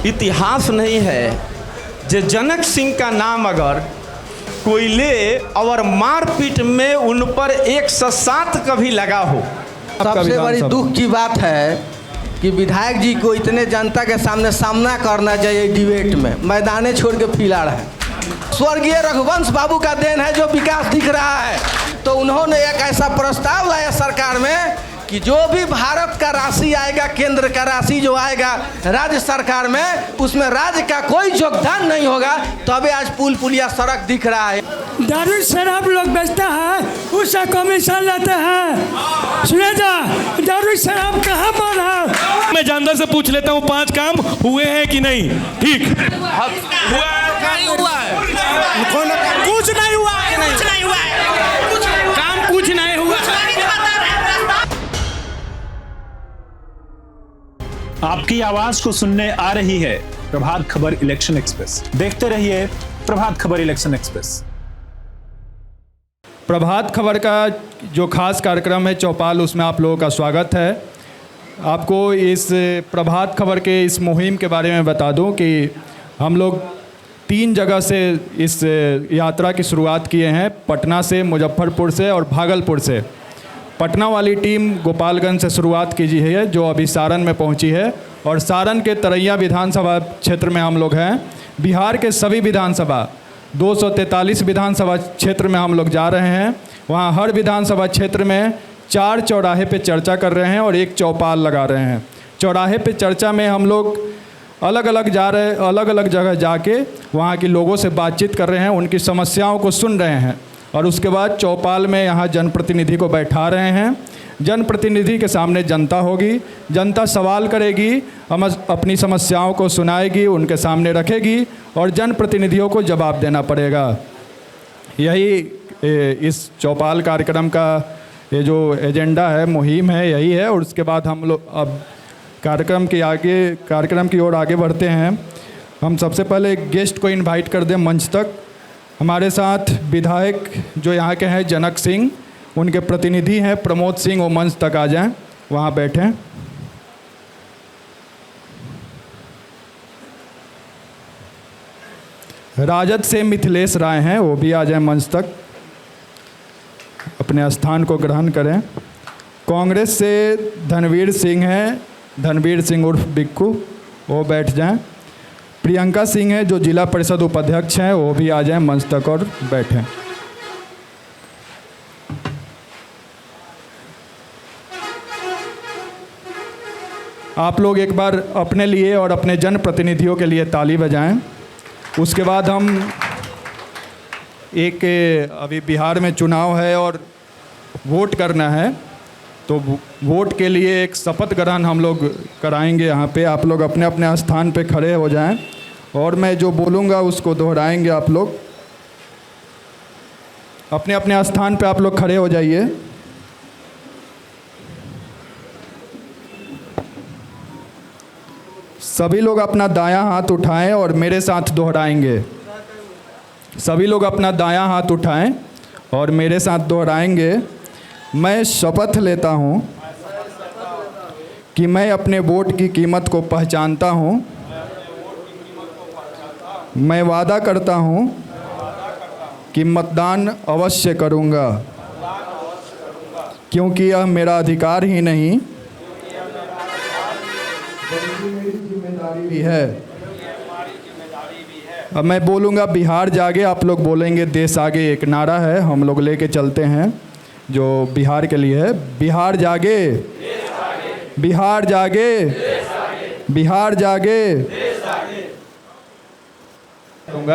इतिहास नहीं है जे जनक सिंह का नाम अगर कोई ले और मारपीट में उन पर 107 कभी लगा हो। सबसे बड़ी दुख की बात है कि विधायक जी को इतने जनता के सामने सामना करना चाहिए डिबेट में, मैदाने छोड़ के फिला रहे हैं। स्वर्गीय रघुवंश बाबू का देन है जो विकास दिख रहा है, तो उन्होंने एक ऐसा प्रस्ताव लाया सरकार में कि जो भी भारत का राशि आएगा, केंद्र का राशि जो आएगा राज्य सरकार में, उसमें राज्य का कोई योगदान नहीं होगा, तभी आज पुल पुलिया सड़क दिख रहा है। दारू शराब लोग बेचता है, उसका कमीशन लेते हैं। सुने जा, दारू शराब कहाँ पर है? मैं जानदार से पूछ लेता हूँ 5 काम हुए हैं कि नहीं। ठीक हुआ नहीं हुआ है, कुछ नहीं हुआ है, कुछ नहीं हुआ है, काम कुछ नहीं हुआ। आपकी आवाज को सुनने आ रही है प्रभात खबर इलेक्शन एक्सप्रेस। देखते रहिए प्रभात खबर इलेक्शन एक्सप्रेस। प्रभात खबर का जो खास कार्यक्रम है चौपाल, उसमें आप लोगों का स्वागत है। आपको इस प्रभात खबर के इस मुहिम के बारे में बता दूं कि हम लोग 3 जगह से इस यात्रा की शुरुआत किए हैं, पटना से, मुजफ्फरपुर से और भागलपुर से। पटना वाली टीम गोपालगंज से शुरुआत की है जो अभी सारण में पहुंची है, और सारण के तरैया विधानसभा क्षेत्र में हम लोग हैं। बिहार के सभी विधानसभा 243 विधानसभा क्षेत्र में हम लोग जा रहे हैं। वहाँ हर विधानसभा क्षेत्र में 4 चौराहे पे चर्चा कर रहे हैं और 1 चौपाल लगा रहे हैं। चौराहे पे चर्चा में हम लोग अलग अलग जगह जाके वहाँ के लोगों से बातचीत कर रहे हैं, उनकी समस्याओं को सुन रहे हैं, और उसके बाद चौपाल में यहाँ जनप्रतिनिधि को बैठा रहे हैं। जनप्रतिनिधि के सामने जनता होगी, जनता सवाल करेगी, हम अपनी समस्याओं को सुनाएगी, उनके सामने रखेगी, और जनप्रतिनिधियों को जवाब देना पड़ेगा। यही इस चौपाल कार्यक्रम का ये जो एजेंडा है, मुहिम है, यही है। और उसके बाद हम लोग अब कार्यक्रम की ओर आगे बढ़ते हैं। हम सबसे पहले गेस्ट को इनवाइट कर दें मंच तक। हमारे साथ विधायक जो यहाँ के हैं जनक सिंह, उनके प्रतिनिधि हैं प्रमोद सिंह, वो मंच तक आ जाएं, वहाँ बैठें। राजद से मिथिलेश राय हैं, वो भी आ जाएं मंच तक, अपने स्थान को ग्रहण करें। कांग्रेस से धनवीर सिंह हैं, धनवीर सिंह उर्फ बिक्कू, वो बैठ जाएं। प्रियंका सिंह है जो जिला परिषद उपाध्यक्ष हैं, वो भी आ जाएं मंच तक और बैठें। आप लोग एक बार अपने लिए और अपने जनप्रतिनिधियों के लिए ताली बजाएं। उसके बाद हम अभी बिहार में चुनाव है और वोट करना है, तो वोट के लिए एक शपथ ग्रहण हम लोग कराएंगे। यहाँ पे आप लोग अपने अपने स्थान पे खड़े हो जाएं और मैं जो बोलूँगा उसको दोहराएंगे। आप लोग अपने अपने स्थान पे आप लोग खड़े हो जाइए। सभी लोग अपना दायां हाथ उठाएं और मेरे साथ दोहराएंगे। सभी लोग अपना दायां हाथ उठाएं और मेरे साथ दोहराएंगे। मैं शपथ लेता हूं कि मैं अपने वोट की कीमत को पहचानता हूं। मैं वादा करता हूं कि मतदान अवश्य करूंगा, क्योंकि यह मेरा अधिकार ही नहीं जिम्मेदारी भी है। अब मैं बोलूँगा बिहार जागे, आप लोग बोलेंगे देश आगे। एक नारा है, हम लोग लेके चलते हैं जो बिहार के लिए है। बिहार जागे, बिहार जागे, बिहार जागे।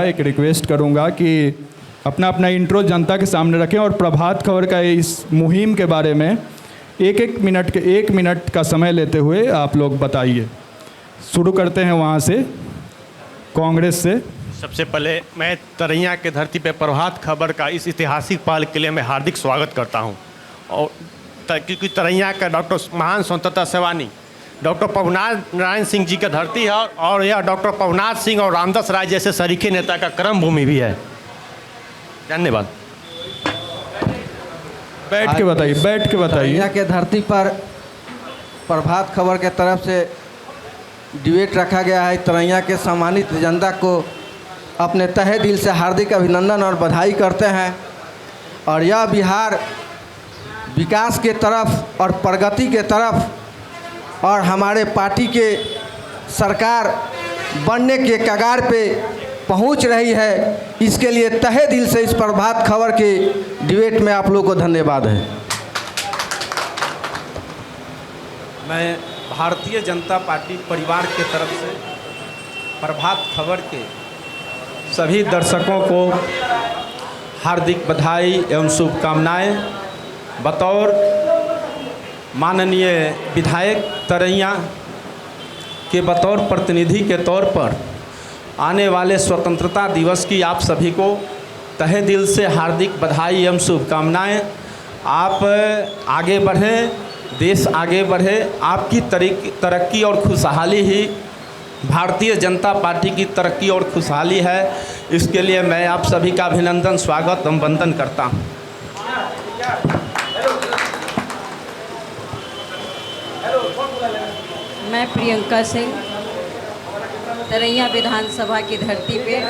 एक रिक्वेस्ट करूँगा कि अपना अपना इंट्रो जनता के सामने रखें और प्रभात खबर का इस मुहिम के बारे में एक मिनट का समय लेते हुए आप लोग बताइए। शुरू करते हैं वहाँ से, कांग्रेस से। सबसे पहले मैं तरैया के धरती पे प्रभात खबर का इस ऐतिहासिक पहल के लिए मैं हार्दिक स्वागत करता हूं। और क्योंकि तरैया का डॉक्टर महान स्वतंत्रता सेनानी डॉक्टर पवनाथ नारायण सिंह जी का धरती है, और यह डॉक्टर पवनाथ सिंह और रामदास राय जैसे सरीखे नेता का कर्म भूमि भी है। धन्यवाद। बैठ के बताइए, बैठ के बताइए। तरैया के धरती पर प्रभात खबर के तरफ से डिबेट रखा गया है। तरैया के सम्मानित जनता को अपने तहे दिल से हार्दिक अभिनंदन और बधाई करते हैं। और यह बिहार विकास के तरफ और प्रगति के तरफ और हमारे पार्टी के सरकार बनने के कगार पे पहुंच रही है। इसके लिए तहे दिल से इस प्रभात खबर के डिबेट में आप लोगों को धन्यवाद है। मैं भारतीय जनता पार्टी परिवार के तरफ से प्रभात खबर के सभी दर्शकों को हार्दिक बधाई एवं शुभकामनाएं। बतौर माननीय विधायक तरैया के बतौर प्रतिनिधि के तौर पर आने वाले स्वतंत्रता दिवस की आप सभी को तहे दिल से हार्दिक बधाई एवं शुभकामनाएं। आप आगे बढ़ें, देश आगे बढ़े, आपकी तरक्की और खुशहाली ही भारतीय जनता पार्टी की तरक्की और खुशहाली है। इसके लिए मैं आप सभी का अभिनंदन, स्वागत एवं वंदन करता हूँ। मैं प्रियंका सिंह तरैया विधानसभा की धरती पे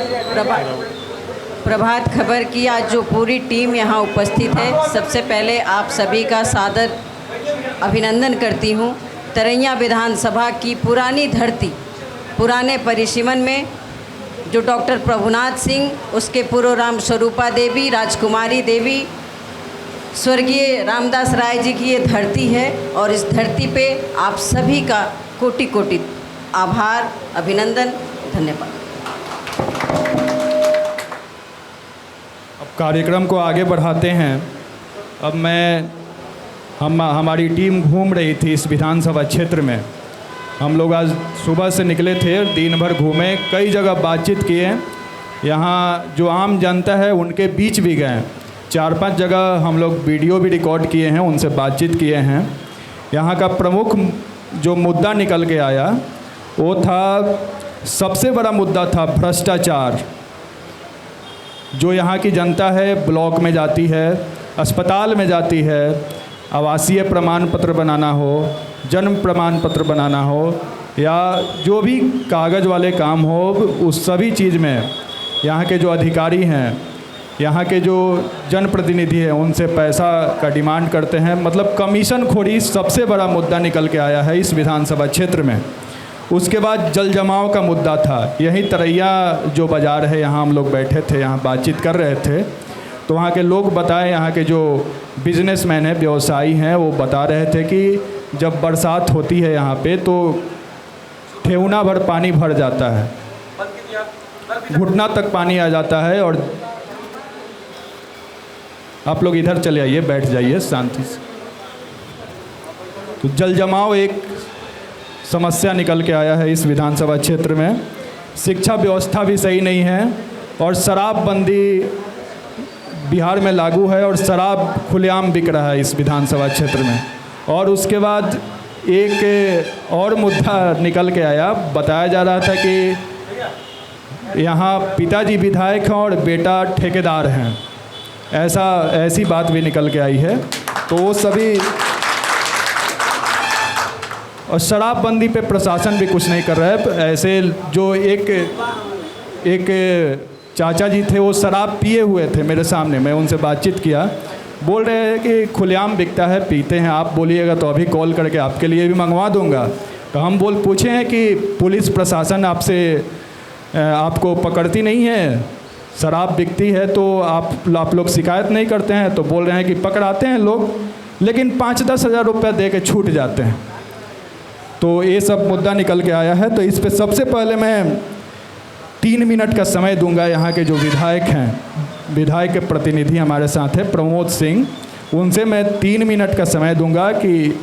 प्रभात खबर की आज जो पूरी टीम यहाँ उपस्थित है, सबसे पहले आप सभी का सादर अभिनंदन करती हूँ। तरैया विधानसभा की पुरानी धरती, पुराने परिसीमन में जो डॉक्टर प्रभुनाथ सिंह, उसके पूर्व राम स्वरूपा देवी, राजकुमारी देवी, स्वर्गीय रामदास राय जी की ये धरती है। और इस धरती पे आप सभी का कोटि कोटि आभार, अभिनंदन, धन्यवाद। अब कार्यक्रम को आगे बढ़ाते हैं। अब हमारी टीम घूम रही थी इस विधानसभा क्षेत्र में। हम लोग आज सुबह से निकले थे, दिन भर घूमे, कई जगह बातचीत किए। यहाँ जो आम जनता है उनके बीच भी गए, 4-5 जगह हम लोग वीडियो भी रिकॉर्ड किए हैं, उनसे बातचीत किए हैं। यहाँ का प्रमुख जो मुद्दा निकल के आया वो था, सबसे बड़ा मुद्दा था भ्रष्टाचार। जो यहाँ की जनता है ब्लॉक में जाती है, अस्पताल में जाती है, आवासीय प्रमाण पत्र बनाना हो, जन्म प्रमाण पत्र बनाना हो या जो भी कागज़ वाले काम हो, उस सभी चीज़ में यहाँ के जो अधिकारी हैं, यहाँ के जो जनप्रतिनिधि हैं, उनसे पैसा का डिमांड करते हैं। मतलब कमीशन खोरी सबसे बड़ा मुद्दा निकल के आया है इस विधानसभा क्षेत्र में। उसके बाद जल जमाव का मुद्दा था। यही तरैया जो बाज़ार है, यहाँ हम लोग बैठे थे, यहाँ बातचीत कर रहे थे, तो वहाँ के लोग बताए, यहाँ के जो बिजनेसमैन हैं, व्यवसायी हैं, वो बता रहे थे कि जब बरसात होती है यहाँ पे तो ठेवना भर पानी भर जाता है, घुटना तक पानी आ जाता है। और आप लोग इधर चले आइए, बैठ जाइए शांति से। तो जल जमाव एक समस्या निकल के आया है इस विधानसभा क्षेत्र में। शिक्षा व्यवस्था भी सही नहीं है और शराबबंदी बिहार में लागू है और शराब खुलेआम बिक रहा है इस विधानसभा क्षेत्र में। और उसके बाद एक और मुद्दा निकल के आया, बताया जा रहा था कि यहाँ पिताजी विधायक हैं और बेटा ठेकेदार हैं, ऐसी बात भी निकल के आई है। तो वो सभी, और शराबबंदी पे प्रशासन भी कुछ नहीं कर रहा है। ऐसे जो एक चाचा जी थे, वो शराब पिए हुए थे मेरे सामने, मैं उनसे बातचीत किया, बोल रहे हैं कि खुलेआम बिकता है, पीते हैं, आप बोलिएगा तो अभी कॉल करके आपके लिए भी मंगवा दूंगा। तो हम पूछे हैं कि पुलिस प्रशासन आपको पकड़ती नहीं है, शराब बिकती है तो आप लोग शिकायत नहीं करते हैं? तो बोल रहे हैं कि पकड़ाते हैं लोग, लेकिन 5-10 हज़ार रुपये दे के छूट जाते हैं। तो ये सब मुद्दा निकल के आया है। तो इस पे सबसे पहले मैं 3 मिनट का समय दूंगा यहाँ के जो विधायक हैं, विधायक के प्रतिनिधि हमारे साथ हैं प्रमोद सिंह, उनसे मैं 3 मिनट का समय दूंगा कि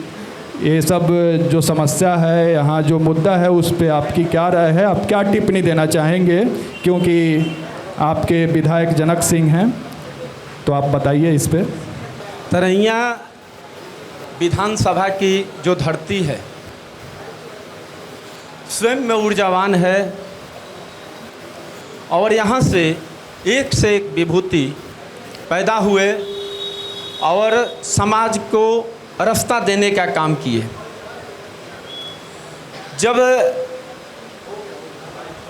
ये सब जो समस्या है, यहाँ जो मुद्दा है, उस पे आपकी क्या राय है, आप क्या टिप्पणी देना चाहेंगे, क्योंकि आपके विधायक जनक सिंह हैं, तो आप बताइए इस पे। तरैया विधानसभा की जो धरती है स्वयं में ऊर्जावान है और यहाँ से एक विभूति पैदा हुए और समाज को रास्ता देने का काम किए। जब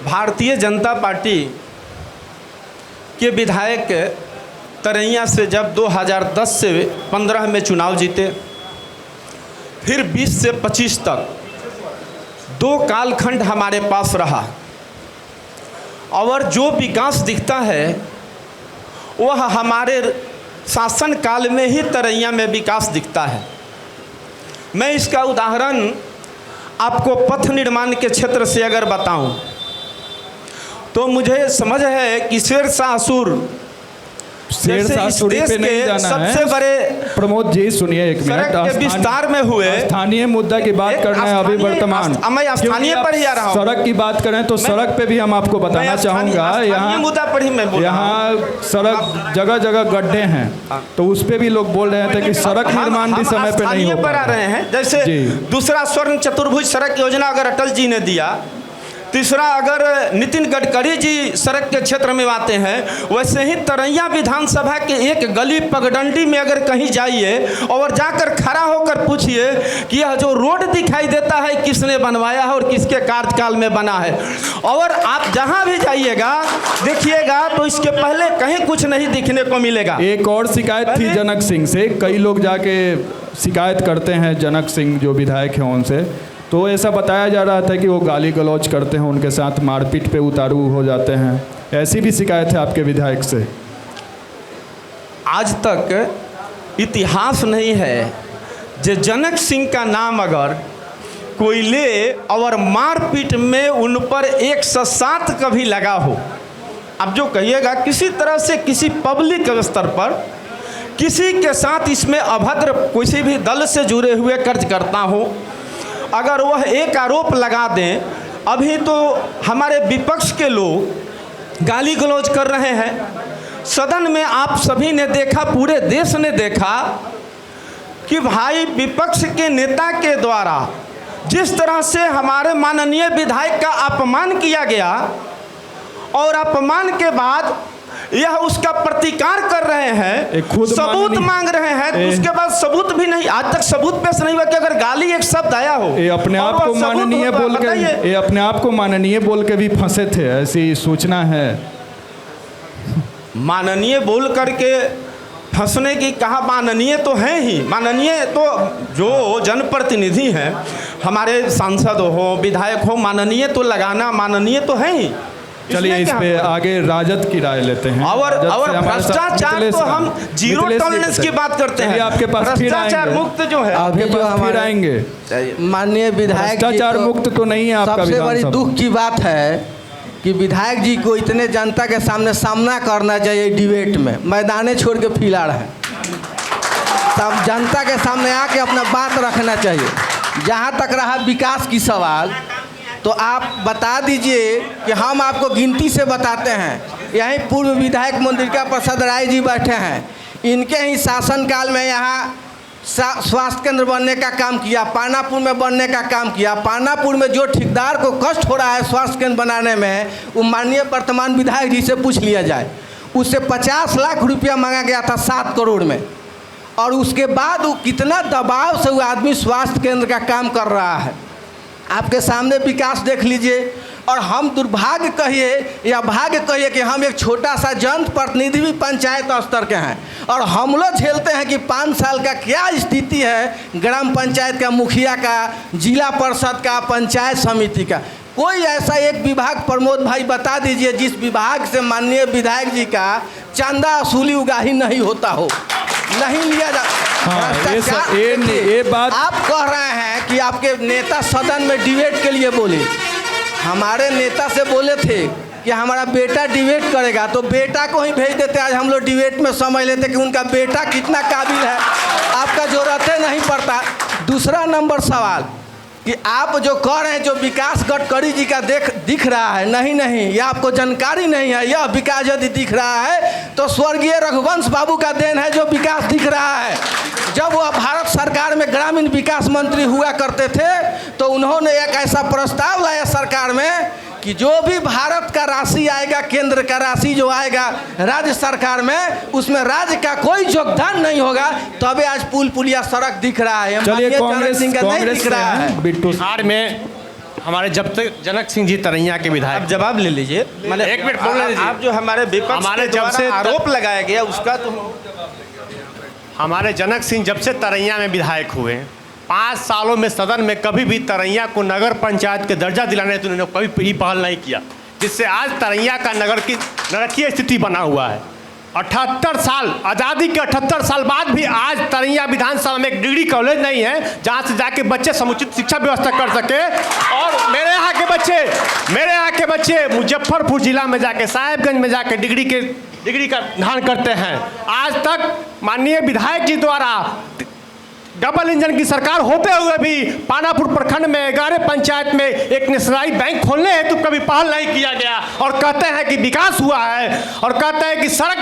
भारतीय जनता पार्टी के विधायक तरैया से जब 2010 से 15 में चुनाव जीते, फिर 20 से 25 तक 2 कालखंड हमारे पास रहा, और जो विकास दिखता है वह हमारे शासन काल में ही तरैया में विकास दिखता है। मैं इसका उदाहरण आपको पथ निर्माण के क्षेत्र से अगर बताऊं तो मुझे समझ है कि शेरशाह सूरी पे नहीं जाना सबसे है। बड़े प्रमोद जी सुनिए एक मिनट, सड़क के विस्तार में हुए स्थानीय मुद्दा की बात करना है अभी वर्तमान। मैं स्थानीय पर ही आ रहा हूँ। सड़क की बात करें तो सड़क पे भी हम आपको बताना चाहूँगा, यहाँ मुद्दा पर ही मैं बोल रहा हूँ। यहाँ सड़क जगह जगह गड्ढे हैं, तो उस पे भी लोग बोल रहे थे कि सड़क निर्माण भी समय पे नहीं हो पर आ रहे हैं। जैसे दूसरा स्वर्ण चतुर्भुज सड़क योजना अगर अटल जी ने दिया, तीसरा अगर नितिन गडकरी जी सड़क के क्षेत्र में आते हैं, वैसे ही तरैया विधानसभा के एक गली पगडंडी में अगर कहीं जाइए और जाकर खड़ा होकर पूछिए कि यह जो रोड दिखाई देता है किसने बनवाया है और किसके कार्यकाल में बना है, और आप जहां भी जाइएगा देखिएगा तो इसके पहले कहीं कुछ नहीं दिखने को मिलेगा। एक और शिकायत थी जनक सिंह से, कई लोग जाके शिकायत करते हैं जनक सिंह जो विधायक हैं उनसे, तो ऐसा बताया जा रहा था कि वो गाली गलौज करते हैं, उनके साथ मारपीट पे उतारू हो जाते हैं। ऐसी भी शिकायत है आपके विधायक से? आज तक इतिहास नहीं है जो जनक सिंह का नाम अगर कोई ले और मारपीट में उन पर 107 कभी लगा हो। अब जो कहिएगा किसी तरह से किसी पब्लिक स्तर पर किसी के साथ इसमें अभद्र किसी भी दल से जुड़े हुए कार्यकर्ता हो, अगर वह एक आरोप लगा दें, अभी तो हमारे विपक्ष के लोग गाली गलौज कर रहे हैं। सदन में आप सभी ने देखा, पूरे देश ने देखा कि भाई विपक्ष के नेता के द्वारा जिस तरह से हमारे माननीय विधायक का अपमान किया गया, और अपमान के बाद यह उसका प्रतिकार कर रहे हैं, सबूत मांग रहे हैं, तो उसके बाद सबूत भी नहीं, आज तक सबूत पेश नहीं हुआ कि अगर गाली एक शब्द आया हो। ये अपने आप को माननीय बोल के, ये अपने आप को माननीय बोल के भी फंसे थे, ऐसी सूचना है। माननीय बोल करके फंसने की कहा, माननीय तो हैं ही, माननीय तो जो जनप्रतिनिधि हैं, हमारे सांसद हो विधायक हो, माननीय तो लगाना माननीय तो है ही। चलिए इस पे आगे राजद की राय लेते हैं। और भ्रष्टाचार तो हम जीरो टॉलरेंस की बात करते हैं। आपके पास भ्रष्टाचार मुक्त जो है, अभी जो हमारे आएंगे माननीय विधायक, भ्रष्टाचार मुक्त तो नहीं है आपका। सबसे बड़ी दुख की बात है कि विधायक जी को इतने जनता के सामने सामना करना चाहिए डिबेट में, मैदाने छोड़ के फिला रहे हैं। तब जनता के सामने आके अपना बात रखना चाहिए। जहाँ तक रहा विकास की सवाल, तो आप बता दीजिए कि हम आपको गिनती से बताते हैं। यहीं पूर्व विधायक मंदिरिका प्रसाद राय जी बैठे हैं, इनके ही शासनकाल में यहाँ स्वास्थ्य केंद्र बनने का काम किया, पानापुर में बनने का काम किया। पानापुर में जो ठेकेदार को कष्ट हो रहा है स्वास्थ्य केंद्र बनाने में, वो माननीय वर्तमान विधायक जी से पूछ लिया जाए। उससे 50 लाख रुपया मांगा गया था 7 करोड़ में, और उसके बाद वो कितना दबाव से वो आदमी स्वास्थ्य केंद्र का काम कर रहा है। आपके सामने विकास देख लीजिए। और हम दुर्भाग्य कहिए या भाग्य कहिए कि हम एक छोटा सा जनप्रतिनिधि भी पंचायत स्तर के हैं, और हम लोग झेलते हैं कि 5 साल का क्या स्थिति है ग्राम पंचायत का, मुखिया का, जिला परिषद का, पंचायत समिति का। कोई ऐसा एक विभाग प्रमोद भाई बता दीजिए जिस विभाग से माननीय विधायक जी का चंदा वसूली उगाही नहीं होता हो, नहीं लिया जा। ये बात आप कह रहे हैं कि आपके नेता सदन में डिबेट के लिए बोले। हमारे नेता से बोले थे कि हमारा बेटा डिबेट करेगा, तो बेटा को ही भेज देते। आज हम लोग डिबेट में समझ लेते कि उनका बेटा कितना काबिल है, आपका जरूरत नहीं पड़ता। दूसरा नंबर सवाल कि आप जो कह रहे हैं जो विकास गडकरी जी का दिख रहा है, नहीं, यह आपको जानकारी नहीं है। यह विकास यदि दिख रहा है तो स्वर्गीय रघुवंश बाबू का देन है जो विकास दिख रहा है। जब वह भारत सरकार में ग्रामीण विकास मंत्री हुआ करते थे तो उन्होंने एक ऐसा प्रस्ताव लाया सरकार में कि जो भी भारत का राशि आएगा, केंद्र का राशि जो आएगा राज्य सरकार में, उसमें राज्य का कोई योगदान नहीं होगा। तभी आज पुल पुलिया सड़क दिख रहा है। चलिए कांग्रेस दिख रहा है। बिहार में हमारे जब तक जनक सिंह जी तरैया के विधायक आप जवाब ले लीजिए। मतलब एक मिनट बोलने दीजिए। आप जो हमारे विपक्ष हमारे के जब द्वारा से आरोप लगाया गया उसका तो हमारे जनक सिंह जब से तरैया में विधायक हुए 5 सालों में सदन में कभी भी तरैया को नगर पंचायत के दर्जा दिलाने तो उन्होंने कभी ही पहल नहीं किया, जिससे आज तरैया का नगर की नारकीय स्थिति बना हुआ है। 78 साल आज़ादी के 78 साल बाद भी आज तरैया विधानसभा में एक डिग्री कॉलेज नहीं है जहां से जाके बच्चे समुचित शिक्षा व्यवस्था कर सके। और मेरे यहाँ के बच्चे मुजफ्फरपुर जिला में जाके साहेबगंज में जाके डिग्री का धान करते हैं। आज तक माननीय विधायक जी द्वारा डबल इंजन की सरकार होते हुए भी पानापुर प्रखंड में 11 पंचायत में एक नेशनलाइज बैंक खोलने हेतु तो कभी पहल नहीं किया गया। और कहते हैं कि विकास हुआ है और कहते हैं कि सड़क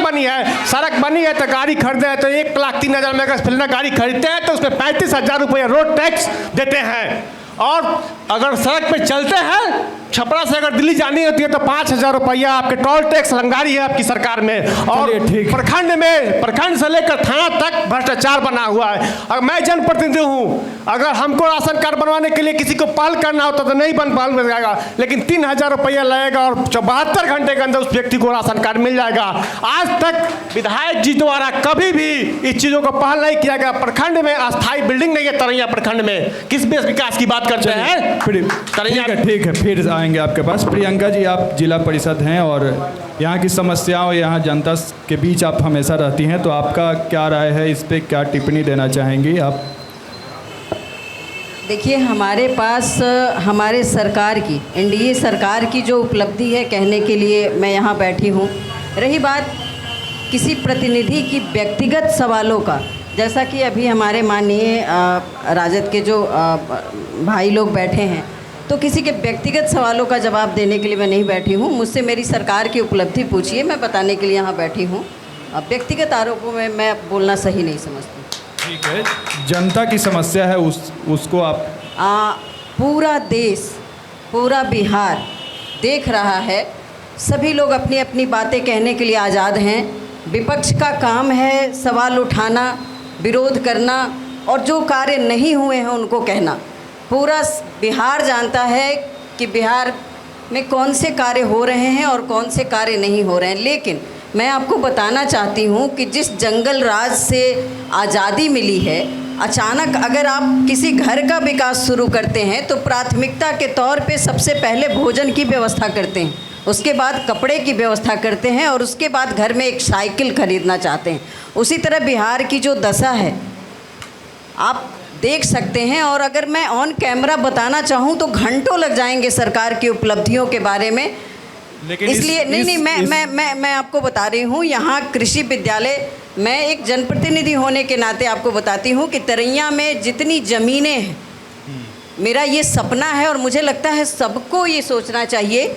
बनी है तो गाड़ी खरीदे हैं तो 1,03,000 में अगर स्प्लेंडर गाड़ी खरीदते हैं तो उसमें 35,000 रुपये रोड टैक्स देते हैं। और अगर सड़क पे चलते हैं छपरा से अगर दिल्ली जानी होती है तो 5,000 रुपया आपके टोल टैक्स लंगारी है आपकी सरकार में। और प्रखंड से लेकर थाना तक भ्रष्टाचार बना हुआ है। अगर मैं जनप्रतिनिधि हूँ, अगर हमको राशन कार्ड बनवाने के लिए किसी को पहल करना होता तो नहीं बन जाएगा, लेकिन 3,000 रुपया लगेगा और 72 घंटे के अंदर उस व्यक्ति को राशन कार्ड मिल जाएगा। आज तक विधायक जी द्वारा कभी भी इस चीज़ों को पहल नहीं किया गया। प्रखंड में अस्थायी बिल्डिंग नहीं है तरैया प्रखंड में, किस विकास की बात करते हैं? ठीक है फिर आएंगे आपके पास। प्रियंका जी, आप जिला परिषद हैं और यहाँ की समस्याओं, यहाँ जनता के बीच आप हमेशा रहती हैं, तो आपका क्या राय है इस पे, क्या टिप्पणी देना चाहेंगी आप? देखिए, हमारे पास हमारे सरकार की, एनडीए सरकार की जो उपलब्धि है कहने के लिए मैं यहाँ बैठी हूँ। रही बात किसी प्रतिनिधि की व्यक्तिगत सवालों का, जैसा कि अभी हमारे माननीय राजद के जो भाई लोग बैठे हैं, तो किसी के व्यक्तिगत सवालों का जवाब देने के लिए मैं नहीं बैठी हूँ। मुझसे मेरी सरकार की उपलब्धि पूछिए, मैं बताने के लिए यहाँ बैठी हूँ। व्यक्तिगत आरोपों में मैं बोलना सही नहीं समझती। ठीक है, जनता की समस्या है उसको आप पूरा देश, पूरा बिहार देख रहा है। सभी लोग अपनी अपनी बातें कहने के लिए आज़ाद हैं। विपक्ष का काम है सवाल उठाना, विरोध करना और जो कार्य नहीं हुए हैं उनको कहना। पूरा बिहार जानता है कि बिहार में कौन से कार्य हो रहे हैं और कौन से कार्य नहीं हो रहे हैं। लेकिन मैं आपको बताना चाहती हूँ कि जिस जंगल राज से आज़ादी मिली है, अचानक अगर आप किसी घर का विकास शुरू करते हैं तो प्राथमिकता के तौर पे सबसे पहले भोजन की व्यवस्था करते हैं, उसके बाद कपड़े की व्यवस्था करते हैं और उसके बाद घर में एक साइकिल खरीदना चाहते हैं। उसी तरह बिहार की जो दशा है आप देख सकते हैं। और अगर मैं ऑन कैमरा बताना चाहूँ तो घंटों लग जाएंगे सरकार की उपलब्धियों के बारे में। लेकिन इसलिए मैं आपको बता रही हूँ, यहाँ कृषि विद्यालय, मैं एक जनप्रतिनिधि होने के नाते आपको बताती हूँ कि तरैया में जितनी ज़मीनें हैं, मेरा ये सपना है और मुझे लगता है सबको ये सोचना चाहिए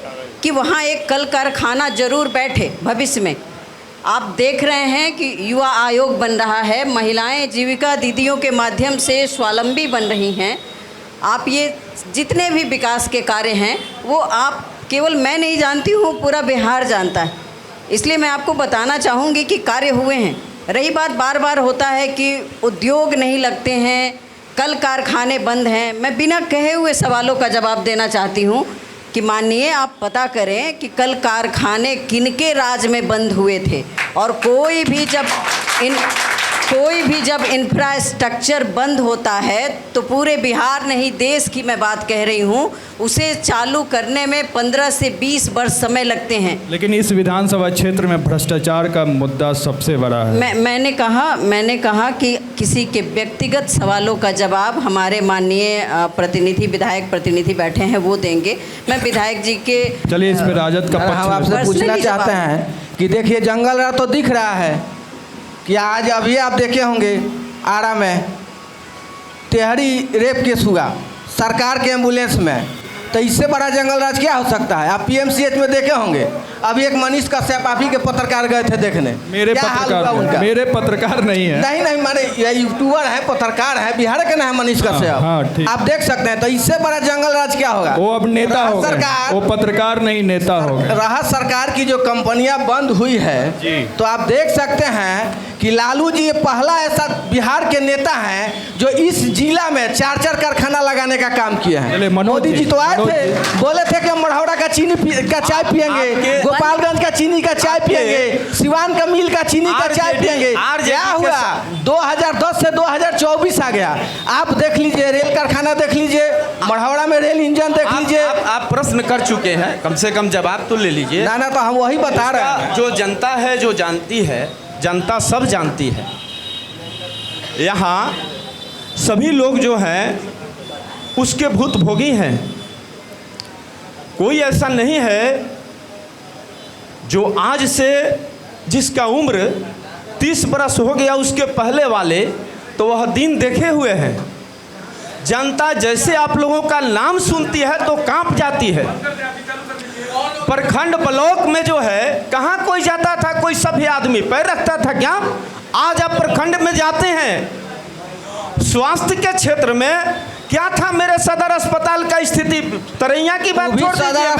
कि वहाँ एक कल कारखाना ज़रूर बैठे भविष्य में। आप देख रहे हैं कि युवा आयोग बन रहा है, महिलाएं जीविका दीदियों के माध्यम से स्वावलंबी बन रही हैं। आप ये जितने भी विकास के कार्य हैं वो आप केवल मैं नहीं जानती हूँ, पूरा बिहार जानता है। इसलिए मैं आपको बताना चाहूँगी कि कार्य हुए हैं। रही बात, बार बार होता है कि उद्योग नहीं लगते हैं, कल कारखाने बंद हैं। मैं बिना कहे हुए सवालों का जवाब देना चाहती हूँ कि माननीय आप पता करें कि कल कारखाने किनके राज में बंद हुए थे। और कोई भी जब इंफ्रास्ट्रक्चर बंद होता है तो पूरे बिहार नहीं, देश की मैं बात कह रही हूँ, उसे चालू करने में 15 से 20 वर्ष समय लगते हैं। लेकिन इस विधानसभा क्षेत्र में भ्रष्टाचार का मुद्दा सबसे बड़ा है। मैंने कहा कि किसी के व्यक्तिगत सवालों का जवाब हमारे माननीय प्रतिनिधि, विधायक प्रतिनिधि बैठे हैं, वो देंगे। मैं विधायक जी के चलिए इसमें राजद का हम आपसे पूछना चाहते हैं कि देखिए, जंगल राज तो दिख रहा है कि आज अभी आप देखे होंगे आरा में तेहरी रेप केस हुआ सरकार के एम्बुलेंस में, तो इससे बड़ा जंगल राज क्या हो सकता है? आप पीएमसीएच में देखे होंगे, अभी एक मनीष कश्यप आप ही के पत्रकार गए थे देखने, मेरे पत्रकार नहीं है, नहीं माने यूट्यूबर है, पत्रकार है, बिहार के ना है मनीष कश्यप। आप देख सकते हैं, तो इससे बड़ा जंगल राज क्या होगा? वो अब नेता हो गए, वो पत्रकार नहीं नेता हो गए। राहत सरकार की जो कंपनियां बंद हुई है, तो आप देख सकते हैं कि लालू जी पहला ऐसा बिहार के नेता हैं जो इस जिला में 4-4 कारखाना लगाने का काम किए हैं। मोदी जी तो आए बोले थे कि हम मढ़ौरा का का चाय पियेंगे, गोपालगंज का चीनी का चाय पियेंगे, सिवान का मिल का चीनी का चाय पियेंगे। क्या हुआ? 2010 से 2024 आ गया। आप देख लीजिए, रेल कारखाना देख लीजिए, मढ़ौरा में रेल इंजन देख लीजिए। आप प्रश्न कर चुके हैं, कम से कम जवाब तो ले लीजिए। ना तो हम वही बता रहे हैं। जो जनता है, जो जानती है, जनता सब जानती है। यहाँ सभी लोग जो हैं उसके भुक्तभोगी हैं। कोई ऐसा नहीं है जो आज से जिसका उम्र 30 बरस हो गया उसके पहले वाले तो वह दिन देखे हुए हैं। जनता जैसे आप लोगों का नाम सुनती है तो कांप जाती है। प्रखंड ब्लॉक में जो है कहाँ कोई जाता था, कोई सभी आदमी पैर रखता था क्या? आज आप प्रखंड में जाते हैं। स्वास्थ्य के क्षेत्र में क्या था मेरे सदर अस्पताल का स्थिति? तरैया की बात छोड़ दीजिए।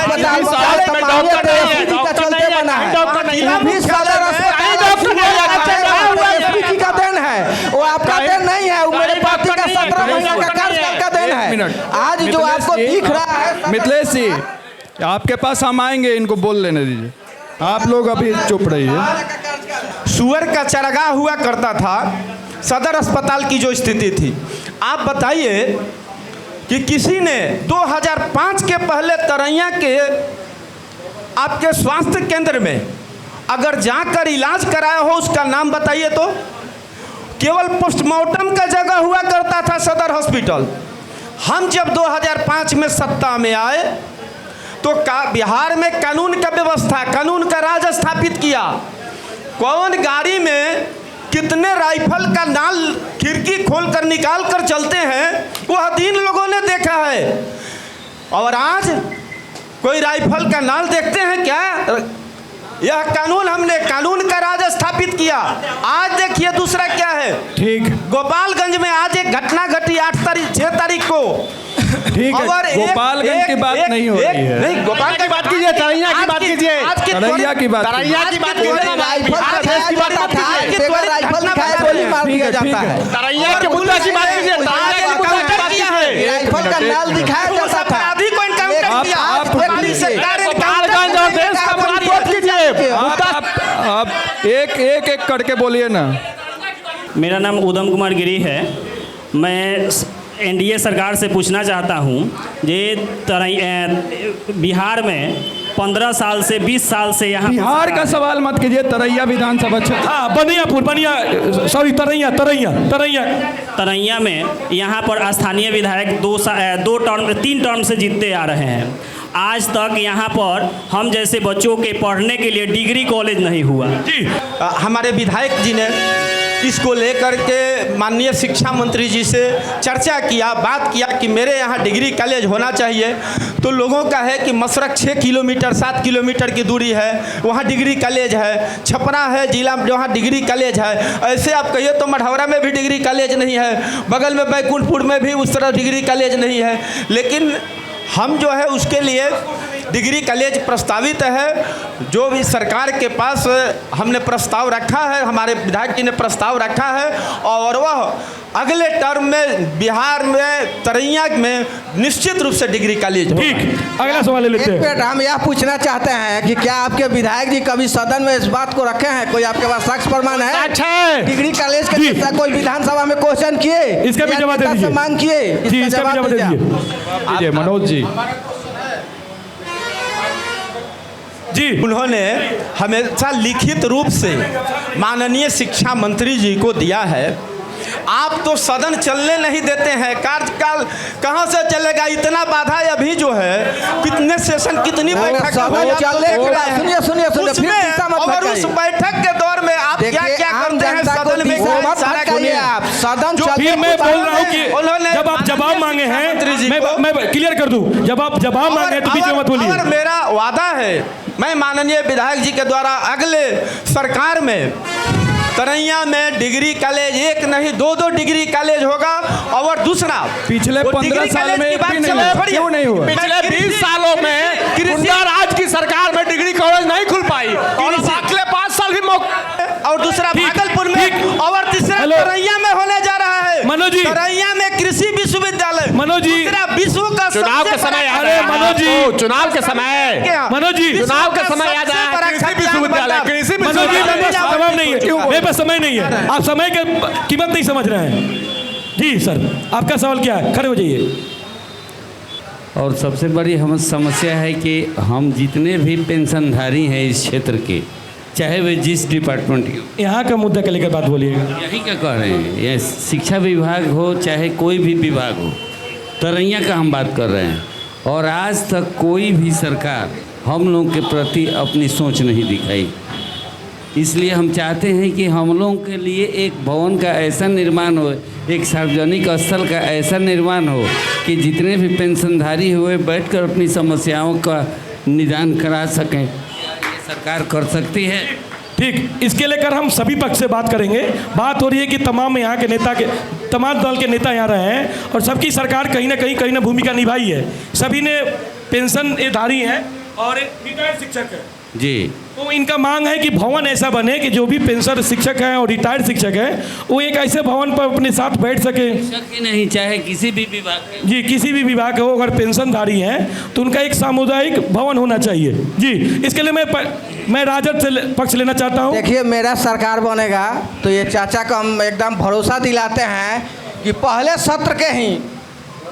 का देन है, वो आपका देन नहीं है, वो मेरे पार्टी का 17 महीना का कार्यकाल का देन है। आज जो आपको दिख रहा है। मिथिलेश जी, आपके पास हम आएंगे, इनको बोल लेने दीजिए। आप लोग अभी चुप रहिए। सुअर का चरगाह हुआ करता था सदर अस्पताल की जो स्थिति थी। आप बताइए कि किसी ने 2005 के पहले तरैया के आपके स्वास्थ्य केंद्र में अगर जाकर इलाज कराया हो उसका नाम बताइए तो? केवल पोस्टमार्टम का जगह हुआ करता था सदर हॉस्पिटल। हम जब 2005 में सत्ता में आए तो बिहार में कानून का व्यवस्था, कानून का राज स्थापित किया। कौन गाड़ी में कितने राइफल का नाल खिड़की खोलकर निकाल कर चलते हैं वह दिन लोगों ने देखा है। और आज कोई राइफल का नाल देखते हैं क्या? यह कानून, हमने कानून का राज स्थापित किया। आज देखिए दूसरा क्या है। ठीक, गोपालगंज में आज एक घटना घटी 6 तारीख को। ठीक है, गोपालगंज की बात नहीं हो रही है। नहीं, गोपाल की बात कीजिए, तरैया की बात कीजिए। तरैया की बात कीजिए। तरैया के मुद्दा की बात कीजिए। राइफल का नाल दिखाया जाता था। आप एक करके बोलिए ना। मेरा नाम उदम कुमार गिरी है। मैं एनडीए सरकार से पूछना चाहता हूँ, ये बिहार में 15 साल से 20 साल से यहाँ बिहार का सवाल मत कीजिए, तरैया विधानसभा क्षेत्र। हाँ, बनियापुर, सॉरी, तरैया में यहाँ पर स्थानीय विधायक 3 टर्म से जीतते आ रहे हैं। आज तक यहाँ पर हम जैसे बच्चों के पढ़ने के लिए डिग्री कॉलेज नहीं हुआ। जी, हमारे विधायक जी ने इसको लेकर के माननीय शिक्षा मंत्री जी से चर्चा किया, बात किया कि मेरे यहाँ डिग्री कॉलेज होना चाहिए। तो लोगों का है कि मसरक 6 किलोमीटर 7 किलोमीटर की दूरी है, वहाँ डिग्री कॉलेज है। छपरा है जिला जहाँ डिग्री कॉलेज है। ऐसे आप कहिए तो मढ़ौरा में भी डिग्री कॉलेज नहीं है, बगल में बैकुंठपुर में भी उस तरह डिग्री कॉलेज नहीं है। लेकिन हम जो है उसके लिए डिग्री कॉलेज प्रस्तावित है। जो भी सरकार के पास हमने प्रस्ताव रखा है, हमारे विधायक जी ने प्रस्ताव रखा है, और वह अगले टर्म में बिहार में तरैया में निश्चित रूप से डिग्री कॉलेज। ठीक, अगला सवाल ले लेते हैं। हम यह पूछना चाहते हैं कि क्या आपके विधायक जी कभी सदन में इस बात को रखे हैं? कोई आपके पास साक्ष्य प्रमाण है? अच्छा, डिग्री कॉलेज के कोई विधानसभा में क्वेश्चन किए? इसका भी जवाब दे दीजिए। मांग किए? इसका भी जवाब दे दीजिए। मनोज जी, उन्होंने हमेशा लिखित रूप से माननीय शिक्षा मंत्री जी को दिया है। आप तो सदन चलने नहीं देते हैं, कार्यकाल कहाँ से चलेगा? इतना बाधा अभी जो है, कितने सेशन, कितनी बैठक सुनिए, और उस बैठक के दौर में आप क्या क्या करते हैं सदन में? आप सदन फिर मैं बोल रहा हूँ कि जब आप जवाब मांगे हैं, मैं क्लियर कर दूं, जब आप जवाब मांगे हैं तो बीच में मत बोलिए। और मेरा वादा है, मैं माननीय विधायक जी के द्वारा अगले सरकार में तरैया में डिग्री कॉलेज 1 नहीं 2 डिग्री कॉलेज होगा। और दूसरा, पिछले 15 साल में क्यों नहीं हुआ? पिछले 20 सालों में गुंडा राज की सरकार में डिग्री कॉलेज नहीं खुल पाई, और अगले 5 साल भी और दूसरा भागलपुर में, और तीसरा तरैया में होने जा रहा है। मनोज जी, तरैया में कृषि विश्वविद्यालय, मनोज जी, विश्व का चुनाव के समय अरे मनोज जी, आपको चुनाव के समय मनोज जी, चुनाव के समय याद आया कृषि विश्वविद्यालय मनोज जी, मेरे पास जवाब नहीं है, मेरे पास समय नहीं है, आप समय की कीमत नहीं समझ रहे हैं। जी सर, आपका सवाल क्या है? खड़े हो जाइए। और सबसे बड़ी हम समस्या है कि हम जितने भी पेंशनधारी हैं इस क्षेत्र के, चाहे वे जिस डिपार्टमेंट के, यहाँ का मुद्दा के लेकर बात बोलिएगा। यही क्या कह रहे हैं, ये शिक्षा विभाग हो चाहे कोई भी विभाग हो, तरैया का हम बात कर रहे हैं। और आज तक कोई भी सरकार हम लोग के प्रति अपनी सोच नहीं दिखाई। इसलिए हम चाहते हैं कि हम लोगों के लिए एक भवन का ऐसा निर्माण हो, एक सार्वजनिक स्थल का ऐसा निर्माण हो कि जितने भी पेंशनधारी हुए बैठकर अपनी समस्याओं का निदान करा सकें। ये सरकार कर सकती है। ठीक, इसके लेकर हम सभी पक्ष से बात करेंगे। बात हो रही है कि तमाम यहाँ के नेता के, तमाम दल के नेता यहाँ रहे हैं और सबकी सरकार कहीं ना भूमिका निभाई है। सभी ने पेंशनधारी हैं और रिटायर्ड शिक्षक हैं जी। तो इनका मांग है कि भवन ऐसा बने कि जो भी पेंशन शिक्षक हैं और रिटायर्ड शिक्षक हैं वो एक ऐसे भवन पर अपने साथ बैठ सके। शिक्षक ही नहीं, चाहे किसी भी विभाग, जी किसी भी विभाग हो, अगर पेंशनधारी हैं तो उनका एक सामुदायिक भवन होना चाहिए। जी, इसके लिए मैं राजद से पक्ष लेना चाहता हूँ। देखिए, मेरा सरकार बनेगा तो ये चाचा को हम एकदम भरोसा दिलाते हैं कि पहले सत्र के ही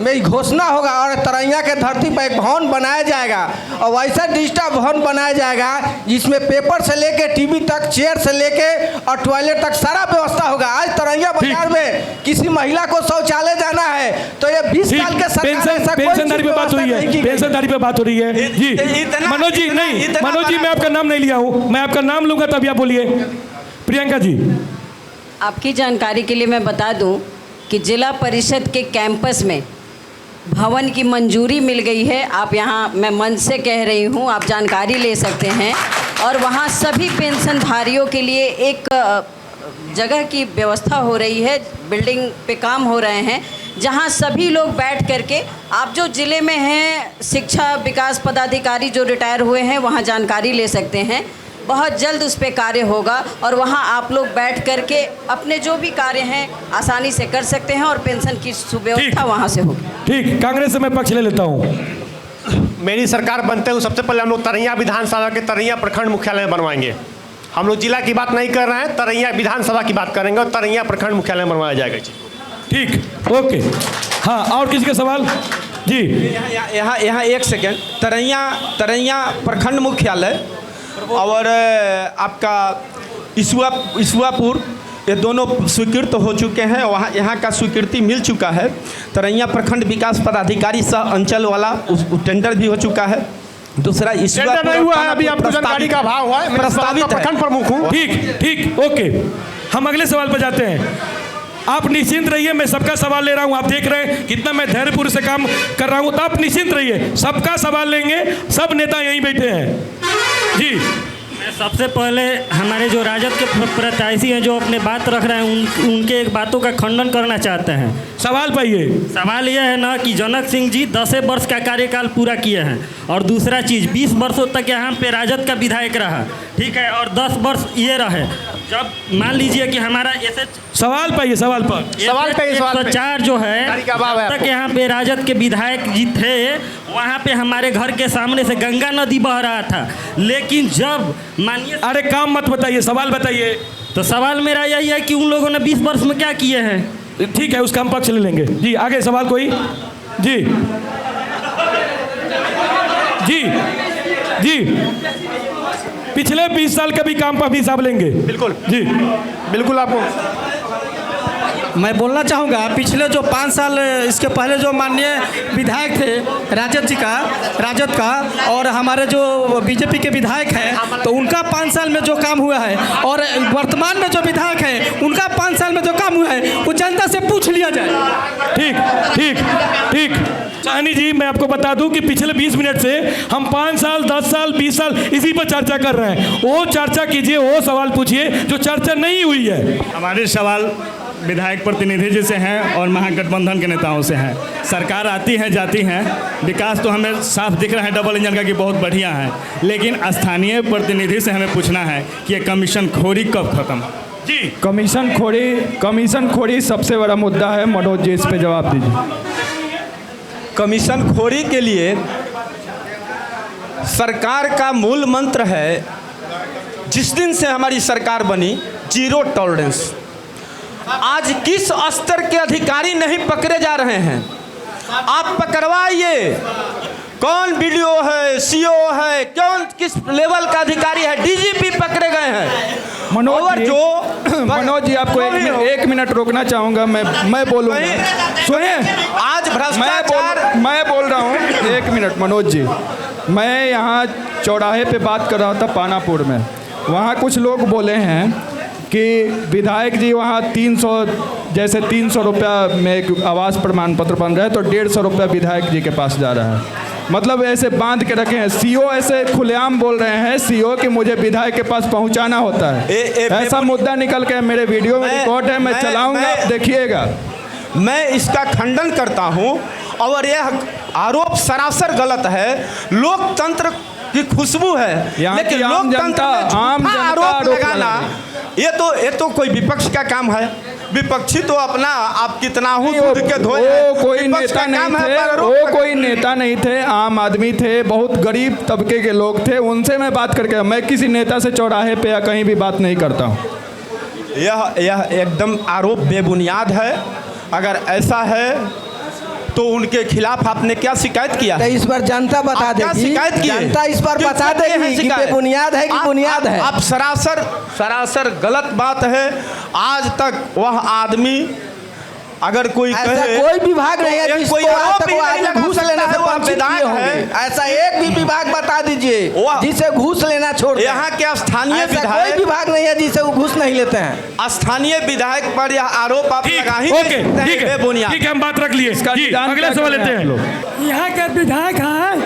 में घोषणा होगा और तरैया के धरती पर एक भवन बनाया जाएगा और वैसा डिजिटल भवन बनाया जाएगा जिसमें पेपर से लेके टीवी तक, चेयर से लेके और टॉयलेट तक सारा व्यवस्था होगा। आज तरैया बाजार में किसी महिला को शौचालय जाना है तो ये 20 साल के सरकार पेंशनधारी पे बात हो रही है, पेंशनधारी पे बात हो रही है। जी मनोज जी, नहीं मनोज जी, मैं आपका नाम नहीं लिया हूँ, मैं आपका नाम लूँगा तभी आप बोलिए। प्रियंका जी, आपकी जानकारी के लिए मैं बता दूं कि जिला परिषद के कैंपस में भवन की मंजूरी मिल गई है। आप यहाँ, मैं मंच से कह रही हूँ, आप जानकारी ले सकते हैं। और वहाँ सभी पेंशनधारियों के लिए एक जगह की व्यवस्था हो रही है, बिल्डिंग पे काम हो रहे हैं, जहाँ सभी लोग बैठ करके, आप जो ज़िले में हैं शिक्षा विकास पदाधिकारी जो रिटायर हुए हैं वहाँ जानकारी ले सकते हैं। बहुत जल्द उस पर कार्य होगा और वहाँ आप लोग बैठ करके अपने जो भी कार्य हैं आसानी से कर सकते हैं और पेंशन की सुव्यवस्था वहाँ से होगी। ठीक, कांग्रेस से मैं पक्ष ले लेता हूँ। मेरी सरकार बनते हुए सबसे पहले हम लोग तरैया विधानसभा के तरैया प्रखंड मुख्यालय बनवाएंगे। हम लोग जिला की बात नहीं कर रहे हैं, तरैया विधानसभा की बात करेंगे और तरैया प्रखंड मुख्यालय बनवाया जाएगा। ठीक, ओके। हाँ, और किसी का सवाल? जी यहाँ एक सेकेंड। तरैया प्रखंड मुख्यालय और आपका ईसुआपुर, ये दोनों स्वीकृत हो चुके हैं। वहाँ यहाँ का स्वीकृति मिल चुका है। तरैया प्रखंड विकास पदाधिकारी सह अंचल वाला उस टेंडर भी हो चुका है। दूसरा ईसुआपुर नहीं हुआ है, अभी आपको जानकारी का अभाव हुआ है, प्रस्तावित प्रखंड प्रमुख हूँ। ठीक, ओके। हम अगले सवाल पर जाते हैं। आप निश्चिंत रहिए, मैं सबका सवाल ले रहा हूँ। आप देख रहे हैं कितना मैं धैर्यपूर्वक से काम कर रहा हूँ, तो आप निश्चिंत रहिए, सबका सवाल लेंगे। सब नेता यहीं बैठे हैं। जी, मैं सबसे पहले हमारे जो राजद के प्रत्याशी हैं जो अपने बात रख रहे हैं उनके एक बातों का खंडन करना चाहते हैं। सवाल पाइए। सवाल यह है ना कि जनक सिंह जी 10 वर्ष का कार्यकाल पूरा किए हैं और दूसरा चीज़ 20 वर्षों तक यहाँ पे राजद का विधायक रहा, ठीक है, और 10 वर्ष ये रहे। जब मान लीजिए कि हमारा सवाल पाइए, सवाल पर 104 जो है तक यहाँ पे राजद के विधायक जी थे, वहाँ पे हमारे घर के सामने से गंगा नदी बह रहा था। लेकिन जब मानिए, अरे काम मत बताइए, सवाल बताइए। तो सवाल मेरा यही है कि उन लोगों ने 20 वर्ष में क्या किए हैं। ठीक है, उसका हम पक्ष ले लेंगे। जी, आगे सवाल कोई? जी जी जी, पिछले 20 साल का भी काम पर भी हिसाब लेंगे। बिल्कुल जी, बिल्कुल। आपको मैं बोलना चाहूँगा, पिछले जो 5 साल इसके पहले जो माननीय विधायक थे राजद का और हमारे जो बीजेपी के विधायक हैं, तो उनका 5 साल में जो काम हुआ है और वर्तमान में जो विधायक है उनका 5 साल में जो काम हुआ है वो जनता से पूछ लिया जाए। ठीक। चाहनी जी, मैं आपको बता दूं कि पिछले 20 मिनट से हम 5 साल, 10 साल, 20 साल इसी पर चर्चा कर रहे हैं। वो चर्चा कीजिए, वो सवाल पूछिए जो चर्चा नहीं हुई है। हमारे सवाल विधायक प्रतिनिधि जी से हैं और महागठबंधन के नेताओं से हैं। सरकार आती है जाती है, विकास तो हमें साफ दिख रहा है डबल इंजन का कि बहुत बढ़िया है, लेकिन स्थानीय प्रतिनिधि से हमें पूछना है कि ये कमीशन खोरी कब खत्म? जी, कमीशन खोरी सबसे बड़ा मुद्दा है। मनोज जी, इस पे जवाब दीजिए। कमीशन खोरी के लिए सरकार का मूल मंत्र है, जिस दिन से हमारी सरकार बनी, जीरो टॉलरेंस। आज किस स्तर के अधिकारी नहीं पकड़े जा रहे हैं, आप पकड़वाइए। कौन वीडियो है, सीओ है, कौन किस लेवल का अधिकारी है, डीजीपी पकड़े गए हैं। मनोज जी आपको एक मिनट रोकना चाहूँगा, मैं बोलूँगा। सुनिए, आज भ्रष्टाचार मैं बोल रहा हूँ, एक मिनट मनोज जी। मैं यहाँ चौराहे पे बात कर रहा था पानापुर में, वहाँ कुछ लोग बोले हैं कि विधायक जी वहाँ 300 जैसे 300 रुपया में एक आवास प्रमाण पत्र बन रहा है तो 150 रुपया विधायक जी के पास जा रहा है। मतलब ऐसे बांध के रखे हैं। सीओ ऐसे खुलेआम बोल रहे हैं, सीओ कि मुझे विधायक के पास पहुंचाना होता है। ऐसा मुद्दा निकल के मेरे वीडियो में रिकॉर्ड है, मैं चलाऊंगा, आप देखिएगा। मैं इसका खंडन करता हूं और यह आरोप सरासर गलत है। लोकतंत्र की खुशबू है, लेकिन लोकतंत्र में आरोप लगाना ये तो कोई विपक्ष का काम है। विपक्षी तो अपना आप कितना हूँ दूध के धोए, वो कोई नेता नहीं थे, वो कोई नेता नहीं थे, आम आदमी थे, बहुत गरीब तबके के लोग थे, उनसे मैं बात करके, मैं किसी नेता से चौराहे पे या कहीं भी बात नहीं करता हूँ। यह एकदम आरोप बेबुनियाद है। अगर ऐसा है तो उनके खिलाफ आपने क्या शिकायत किया है? इस पर जनता बता देगी, शिकायत की जनता इस पर बता देगी कि बेबुनियाद है कि बुनियाद है। आप सरासर गलत बात है। आज तक वह आदमी अगर कोई कहे, कोई विभाग नहीं है कोई घूस लेने से वंचित है, ऐसा एक भी विभाग बता दीजिए जिसे घूस लेना छोड़। यहाँ के स्थानीय विधायक, कोई विभाग नहीं है जिसे वो घूस नहीं लेते हैं। स्थानीय विधायक पर यह आरोप आप लगा ही ठीक है, हम बात रख लिए। अगला सवाल लेते हैं। यहाँ के विधायक हैं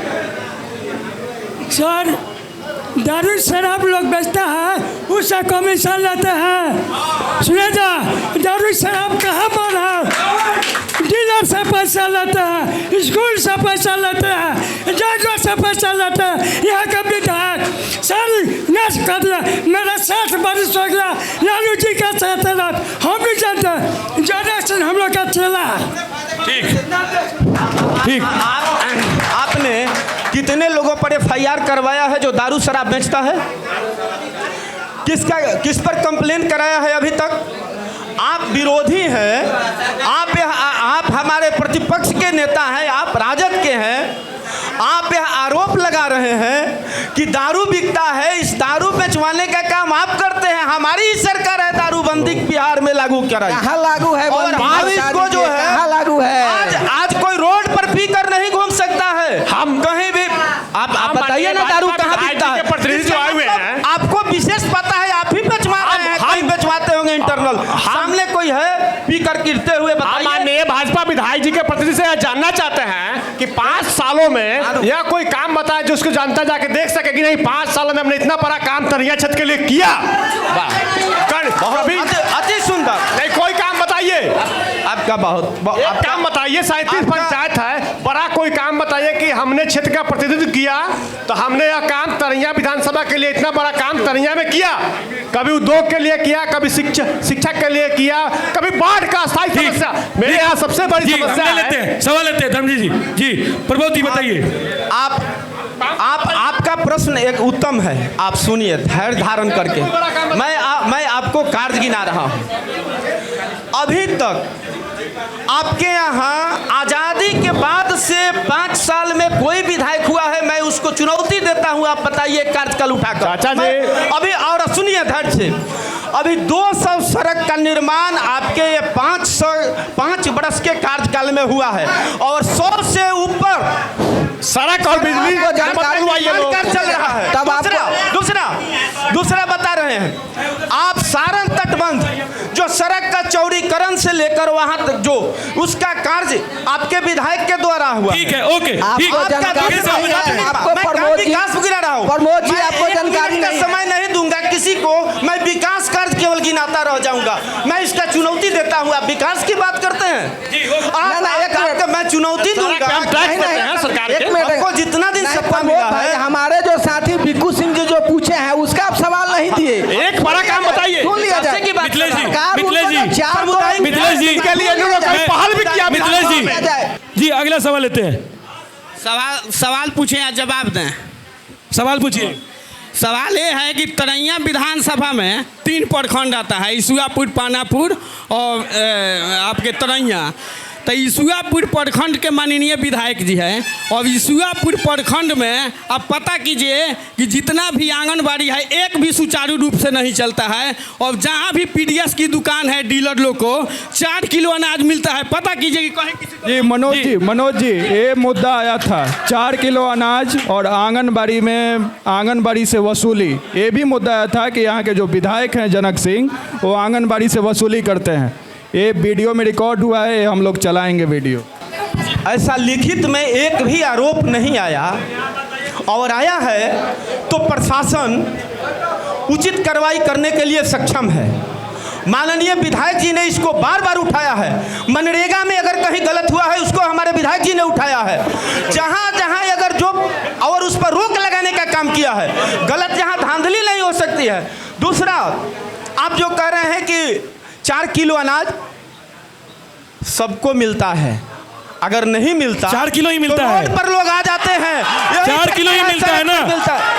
सर, दारू शराब लोग बेचता है, उससे कमीशन लेते हैं। सुने जा, दारू शराब कहाँ पर है? डीलर से पैसा लेते हैं, स्कूल से पैसा लेते हैं, जजों से पैसा लेते हैं। यहाँ का विधायक सारी नष्ट कर दिया। मेरा 60 वर्ष हो गया लालू जी का साथ, हम भी जानते हैं, जनरेशन हम लोग का चला। ठीक। आपने कितने लोगों पर FIR करवाया है जो दारू शराब बेचता है? किस पर कंप्लेन कराया है अभी तक? आप विरोधी हैं, आप हमारे प्रतिपक्ष के नेता हैं, आप राजद के हैं। आप यह आरोप लगा रहे हैं कि दारू बिकता है, इस दारू बेचवाने का काम आप करते हैं। हमारी ही सरकार है दारूबंदी बिहार में लागू कराई। कहाँ लागू है? और को जो है कहाँ लागू है? आज कोई रोड पर पीकर नहीं घूम सकता है। हम कहीं भी आप बताइए ना, दारू कहाँ बिकता है? प्रतिनिधि आए हुए हैं, आपको विशेष पता है, आप ही बेचवा रहे हैं, कहीं बेचवाते होंगे इंटरनल। सामने कोई है पीकर गिरते हुए, बताइए। माननीय भाजपा विधायक जी के प्रतिनिधि से जानना चाहते हैं कि 5 सालों में यह कोई काम बताए जो उसको जनता जाके देख सके कि नहीं 5 सालों में हमने इतना बड़ा काम तरिया छत के लिए किया। अति सुंदर। नहीं, कोई काम बताइए आपका एक काम बताइए। 37 पंचायत है, बड़ा कोई काम बताइए कि हमने क्षेत्र का प्रतिनिधित्व किया तो हमने यह काम तरिया विधानसभा के लिए इतना बड़ा काम तरिया में किया। कभी उद्योग के लिए किया, कभी शिक्षा के लिए किया, कभी बाढ़ का स्थायी समस्या। मेरे यहाँ सबसे बड़ी समस्या है। सवाल लेते हैं धर्मजी जी। प्रबोध जी बताइए। आपका प्रश्न एक उत्तम है, आप सुनिए धैर्य धारण करके। मैं आपको कार्य गिना रहा हूँ। अभी तक आपके यहाँ आज़ादी के बाद से 5 साल में कोई विधायक हुआ है? मैं उसको चुनौती देता हूँ, आप बताइए कार्यकाल उठाकर। चाचा जी अभी और सुनिए धैर्य से, अभी 200 सड़क का निर्माण आपके ये 5 वर्ष के कार्यकाल में हुआ है और 100 से ऊपर सड़क और बिजली को जानकारी चल रहा है। तब आप दूसरा बता रहे हैं, आप सारण तटबंध जो सड़क का चौड़ीकरण से लेकर वहां तक जो उसका कार्य आपके विधायक के द्वारा हुआ। ठीक है, ओके। आपको जानकारी गिना रहा हूँ। प्रमोद जी, आपको जानकारी का समय नहीं दूंगा किसी को, मैं विकास कार्य केवल गिनाता रह जाऊंगा। मैं इसका चुनौती देता हूँ। आप विकास की बात करते हैं, मैं चुनौती दूंगा। आपको जितना दिन सत्ता मिला है, हमारे जो साथी बिक्कू सिंह जी जो पूछे हैं उसका आप सवाल नहीं दिए। एक बड़ा काम बताइए। सुन लिया जाए। मिथिलेश जी के लिए पहल भी किया। मिथिलेश जी, अगला सवाल लेते हैं। सवाल पूछे या जवाब दें? सवाल पूछिए। सवाल ये है कि तरैया विधानसभा में 3 प्रखंड आता है, ईसुआपुर, पानापुर और आपके तरैया। तो ईसुआपुर प्रखंड के माननीय विधायक जी हैं, और ईसुआपुर प्रखंड में आप पता कीजिए कि जितना भी आंगनबाड़ी है एक भी सुचारू रूप से नहीं चलता है, और जहाँ भी पीडीएस की दुकान है डीलर लोग को 4 किलो अनाज मिलता है। पता कीजिए कि कहीं किसी जी मनोज जी ये मुद्दा आया था 4 किलो अनाज और आंगनबाड़ी से वसूली, ये भी मुद्दा आया था कि यहाँ के जो विधायक हैं जनक सिंह वो आंगनबाड़ी से वसूली करते हैं। ये वीडियो में रिकॉर्ड हुआ है, हम लोग चलाएंगे वीडियो। ऐसा लिखित में एक भी आरोप नहीं आया, और आया है तो प्रशासन उचित कार्रवाई करने के लिए सक्षम है। माननीय विधायक जी ने इसको बार बार उठाया है। मनरेगा में अगर कहीं गलत हुआ है उसको हमारे विधायक जी ने उठाया है। जहाँ जहाँ अगर जो और उस पर रोक लगाने का काम किया है, गलत जहाँ धांधली नहीं हो सकती है। दूसरा, आप जो कह रहे हैं कि 4 किलो अनाज सबको मिलता है, अगर नहीं मिलता 4 किलो ही मिलता तो है, रोड पर लोग आ जाते हैं। 4 किलो ही मिलता है ना,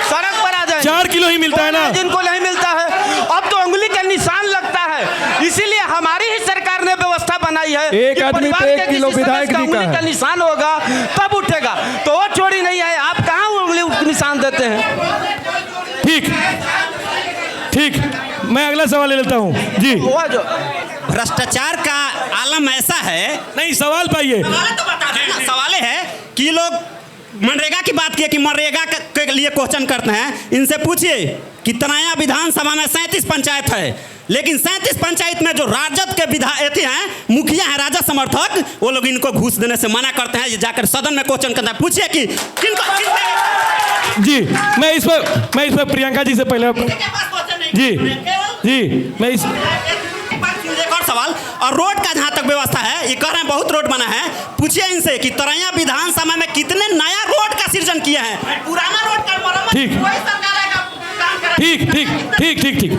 सड़क पर आ जाए 4 किलो ही मिलता है ना, जिनको नहीं मिलता है अब तो उंगली का निशान लगता है। इसीलिए हमारी ही सरकार ने व्यवस्था बनाई है एक कि आदमी परिवार पे के 1 किलो किसी विधायक सदस्य का जी का उंगली का निशान होगा तब उठेगा, तो वो चोरी नहीं है। आप कहाँ उंगली निशान देते हैं? ठीक, मैं अगला सवाल ले लेता हूँ जी। भ्रष्टाचार का आलम ऐसा है, नहीं सवाल पाइए। तो बता देना। सवाल है कि लोग मनरेगा की बात किए कि मनरेगा के लिए क्वेश्चन करते हैं। इनसे पूछिए कि तरैया विधानसभा में 37 पंचायत है, लेकिन 37 पंचायत में जो राजद के विधायक हैं, मुखिया हैं, राजद समर्थक, वो लोग इनको घूस देने से मना करते हैं। ये जाकर सदन में क्वेश्चन करते हैं। पूछिए कि जी मैं इस पर प्रियंका जी से पहले मैं इस एक और सवाल, और रोड का जहाँ तक व्यवस्था है, ये कह रहे हैं बहुत रोड बना है। पूछिए इनसे कि तरैया विधानसभा में कितने नया रोड का सृजन किया है। पुराना रोड का मरम्मत कोई सरकार आएगा काम करेगा।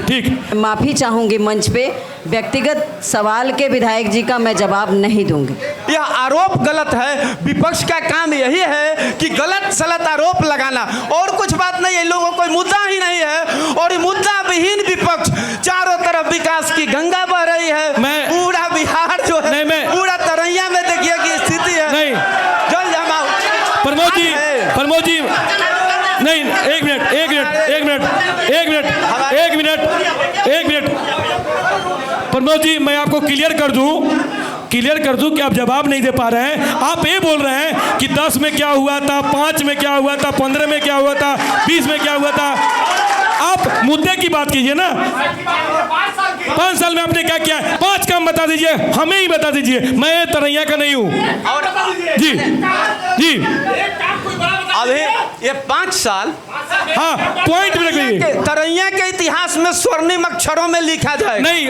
ठीक। माफ़ी चाहूँगी मंच पे, व्यक्तिगत सवाल के विधायक जी का मैं जवाब नहीं दूंगी। यह आरोप गलत है। विपक्ष का काम यही है कि गलत सलत आरोप लगाना, और कुछ बात नहीं है। लोगों को कोई मुद्दा ही नहीं है, और ये मुद्दा विहीन विपक्ष चारों तरफ विकास की गंगा बह रही है। पूरा बिहार जो है, पूरा तरैया में देखिए कि स्थिति है। जल जमाव। प्रमोद जी नहीं, एक मिनट प्रमोद जी, मैं आपको क्लियर कर दूं कि आप जवाब नहीं दे पा रहे हैं। आप ये बोल रहे हैं कि 10 में क्या हुआ था, 5 में क्या हुआ था, 15 में क्या हुआ था, 20 में क्या हुआ था। आप मुद्दे की बात कीजिए ना। 5 साल में आपने क्या किया है? 5 काम बता दीजिए, हमें ही बता दीजिए। मैं तरैया का नहीं हूँ जी। अभी ये 5 साल, हाँ, पॉइंट में रखिए। तरैया के इतिहास में स्वर्णिम अक्षरों में लिखा जाए नहीं,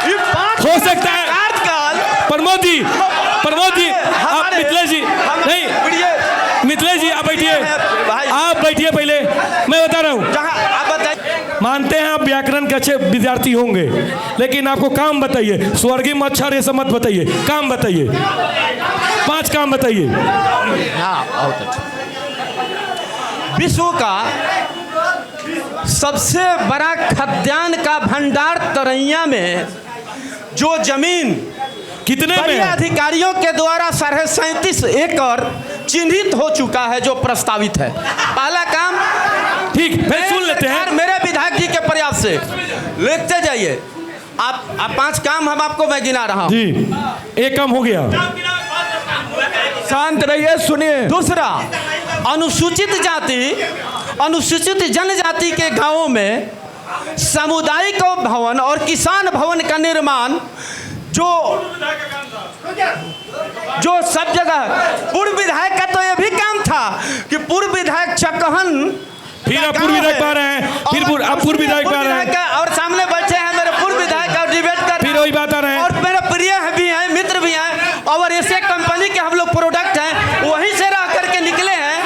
ये 5 हो सकता है। प्रमोद जी आप मिथिलेश जी आप बैठिए पहले, मैं बता रहा हूँ। मानते हैं आप व्याकरण के अच्छे विद्यार्थी होंगे, लेकिन आपको काम बताइए। स्वर्गीय अक्षर ये सब मत बताइए, काम बताइए। 5 काम बताइए। विश्व का सबसे बड़ा खाद्यान्न का भंडार तरैया में जो जमीन कितने में अधिकारियों के द्वारा 37.5 एकड़ चिन्हित हो चुका है, जो प्रस्तावित है। पहला काम ठीक, फिर सुन लेते हैं। मेरे विधायक जी के प्रयास से लिखते जाइए। आप 5 काम हम आपको मैं गिना रहा हूँ जी। एक काम हो गया, शांत रहिए, सुनिए। दूसरा, अनुसूचित जनजाति के गांवों में सामुदायिक भवन और किसान भवन का निर्माण जो सब जगह। पूर्व विधायक का तो यह भी काम था कि पूर्व विधायक चकहन, फिर आप पूर्व विधायक पा रहे हैं, फिर आप पूर्व विधायक पा रहे हैं, और सामने बैठे हैं मेरे पूर्व विधायक और डिबेट कर, फिर वही बात आ रहे हैं। और मेरे प्रिय भी हैं, मित्र भी हैं, और ऐसे कंपनी के हम लोग प्रोडक्ट हैं, वहीं से रह करके निकले हैं।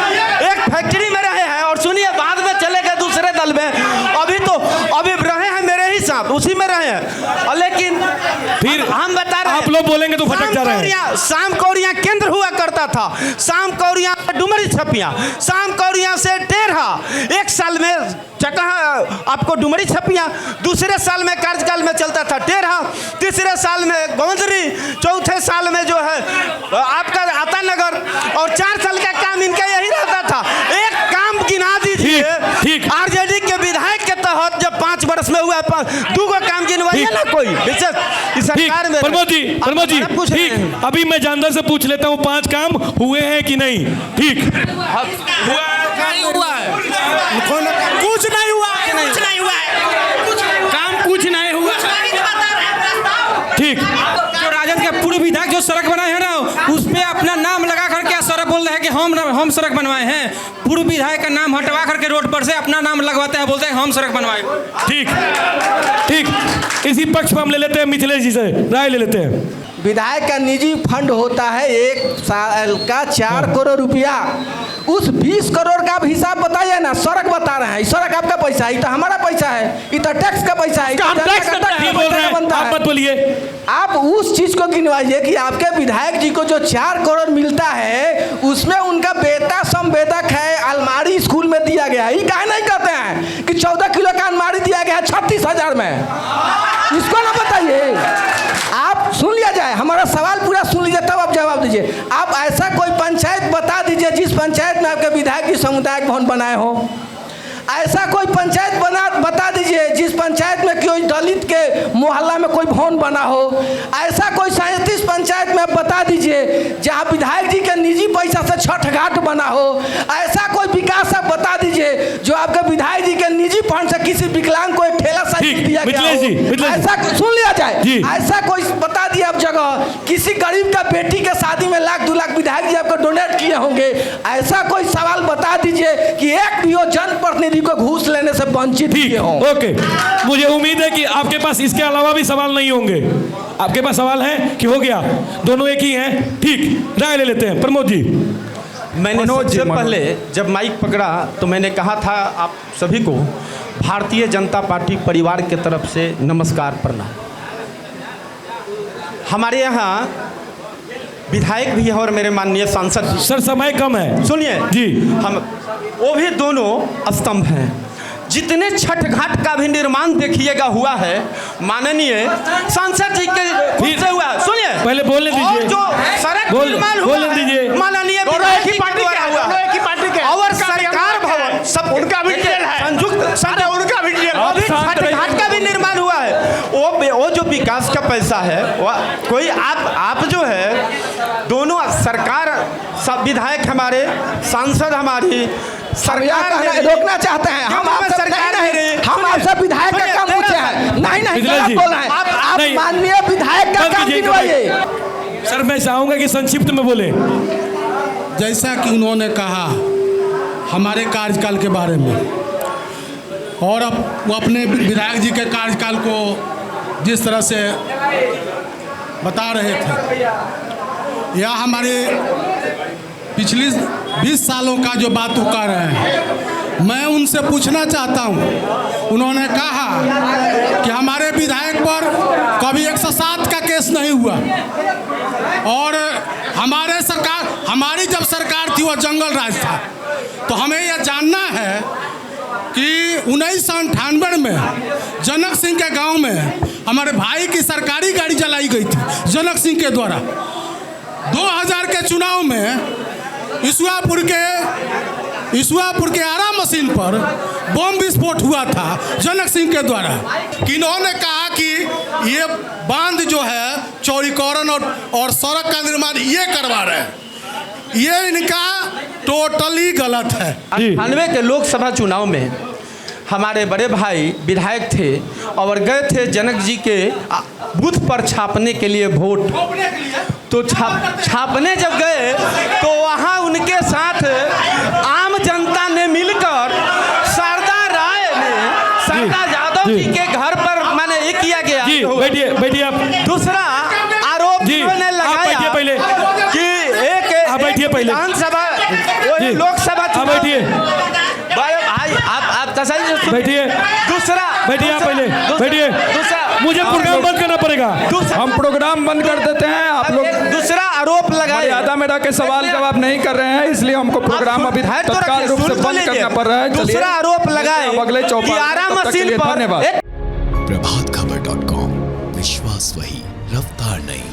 एक फैक्ट्री में रहे हैं, और सुनिए बाद में चले गए दूसरे दल में। अभी रहे हैं मेरे ही साथ, उसी में रहे हैं। लेकिन फिर हम बता रहे हैं आप लोग बोलेंगे तो भटक जा रहे हैं। शाम कौरिया केंद्र हुआ करता था, शाम कौरिया डुमरी छपिया, शाम कौरिया से टेढ़ा, एक साल में चकहा आपको डुमरी छपिया, दूसरे साल में कार्यकाल में चलता था टेढ़ा, तीसरे साल में गोंदरी, चौथे साल में जो है आपका आता नगर, और 4 साल का काम इनका यही रहता था। एक काम गिना दीजिए आरजेडी के विधायक के तहत जब 5 वर्ष में हुआ, 2 काम गिनवाइए ना कोई विशेष इस सरकार में। प्रमोद जी ठीक, अभी मैं जानदार से पूछ लेता हूँ 5 काम हुए हैं कि नहीं। ठीक, हुआ है, कुछ नहीं हुआ है, काम कुछ नहीं हुआ। ठीक, जो राजद के पूर्व विधायक जो सड़क बनाए हैं ना, उस पे अपना नाम लगा करके सड़क बोल रहे हैं कि हम सड़क बनवाए हैं। पूर्व विधायक का नाम हटवा करके रोड पर से अपना नाम लगवाते हैं, बोलते हैं हम सड़क बनवाए। ठीक, इसी पक्ष पर हम ले लेते हैं मिथिलेश जी से राय ले लेते हैं। विधायक का निजी फंड होता है 1 साल का 4 करोड़ रुपया, उस 20 करोड़ का आप हिसाब बताइए ना। सड़क बता रहे हैं, सड़क आपका पैसा है, तो हमारा पैसा है, ये तो टैक्स का पैसा है, आप मत बोलिए। आप उस चीज को गिनवाइए कि आपके विधायक जी को जो 4 करोड़ मिलता है, उसमें उनका बेटा संवेदक है, अलमारी स्कूल में दिया गया है। ये काहे नहीं कहते हैं कि 14 किलो का अलमारी दिया गया है 36,000 में, इसको ना बताइए। आप सुन लिया जाए, हमारा सवाल पूरा सुन लीजिए तब आप जवाब दीजिए। आप ऐसा कोई पंचायत बता दीजिए जिस पंचायत में आपके विधायक जी सामुदायिक भवन बनाए हो। ऐसा कोई पंचायत बता दीजिए जिस पंचायत में कोई दलित के मोहल्ला में कोई भवन बना हो। ऐसा कोई 37 पंचायत में बता दीजिए जहाँ विधायक जी के निजी पैसा से छठ घाट बना हो। ऐसा कोई विकास आप बता दीजिए जो आपके विधायक जी के निजी फंड से किसी विकलांग को एक ठेला साइकिल दिया गया हो। ऐसा सुन लिया जाए, ऐसा कोई बता दिए आप जगह किसी गरीब का बेटी के शादी में 1-2 लाख विधायक जी आपको डोनेट किए होंगे। ऐसा कोई सवाल बता दीजिए कि एक भी जनप्रतिनिधि को घूस लेने से वंचित किए हो। ओके, मुझे उम्मीद है कि आपके पास इसके अलावा भी सवाल नहीं होंगे। आपके पास सवाल है कि हो गया, दोनों एक ही हैं। ठीक, राय ले लेते हैं प्रमोद जी। मैंने सबसे पहले जब माइक पकड़ा तो मैंने कहा था आप सभी को भारतीय जनता पार्टी परिवार के तरफ से नमस्कार प्रणाम। हमारे यहाँ विधायक भी है और मेरे माननीय सांसद भी। सर समय कम है, सुनिए जी, हम वो भी दोनों स्तंभ हैं। जितने छठ घाट का भी निर्माण देखिएगा हुआ है माननीय सांसद जी के खुद से हुआ। सुनिए पहले बोलने दीजिए, और जो सड़क निर्माण हुआ दीजिए माननीय पार्टी के और सरकार भवन सब उनका भी है, संयुक्त उनका भी छठ घाट का भी निर्माण हुआ है। वो जो विकास का पैसा है वो कोई आप जो है दोनों सरकार सब विधायक हमारे सांसद हमारी सरकार रोकना चाहते हैं। हम आपसे सरकार नहीं, हम आपसे विधायक का काम पूछे हैं। नहीं गलत बोल रहे हैं आप माननीय विधायक का काम गिनवाइए। सर मैं चाहूंगा कि संक्षिप्त में बोले। जैसा कि उन्होंने कहा हमारे कार्यकाल के बारे में, और अब वो अपने विधायक जी के कार्यकाल को जिस तरह से बता रहे थे, या हमारे पिछले 20 सालों का जो बात वो कर रहे हैं, मैं उनसे पूछना चाहता हूं। उन्होंने कहा कि हमारे विधायक पर कभी 107 का केस नहीं हुआ, और हमारी जब सरकार थी वो जंगल राज था। तो हमें यह जानना है कि 1998 में जनक सिंह के गांव में हमारे भाई की सरकारी गाड़ी जलाई गई थी जनक सिंह के द्वारा। 2000 के चुनाव में ईसुआपुर के आरा मशीन पर बम विस्फोट हुआ था जनक सिंह के द्वारा। कि इन्होंने कहा कि ये बांध जो है चौड़ीकरण और सड़क का निर्माण ये करवा रहे हैं, ये इनका टोटली गलत है। 98 के लोकसभा चुनाव में हमारे बड़े भाई विधायक थे और गए थे जनक जी के बूथ पर छापने के लिए वोट। तो छापने जब गए तो वहाँ उनके साथ आम जनता ने मिलकर शारदा राय ने शारदा यादव जी के घर पर मैंने ये किया गया। बैठिए आप। दूसरा आरोप ने लगाया पहले कि एक विधानसभा लोकसभा बैठिए भाई आप चाचा जी सुनिए। बैठिए। दूसरा बैठिए आप पहले, बैठिए। दूसरा मुझे प्रोग्राम बंद करना पड़ेगा। हम प्रोग्राम बंद कर देते हैं। आप लोग दूसरा आरोप लगाए मर्यादा में रह के सवाल जवाब नहीं कर रहे हैं, इसलिए हमको प्रोग्राम अभी तत्काल रूप से बंद करना पड़ रहा है। दूसरा आरोप लगाए अगले चौपाल मशीन पर धन्यवाद। प्रभातखबर.com, विश्वास वही, रफ्तार नहीं।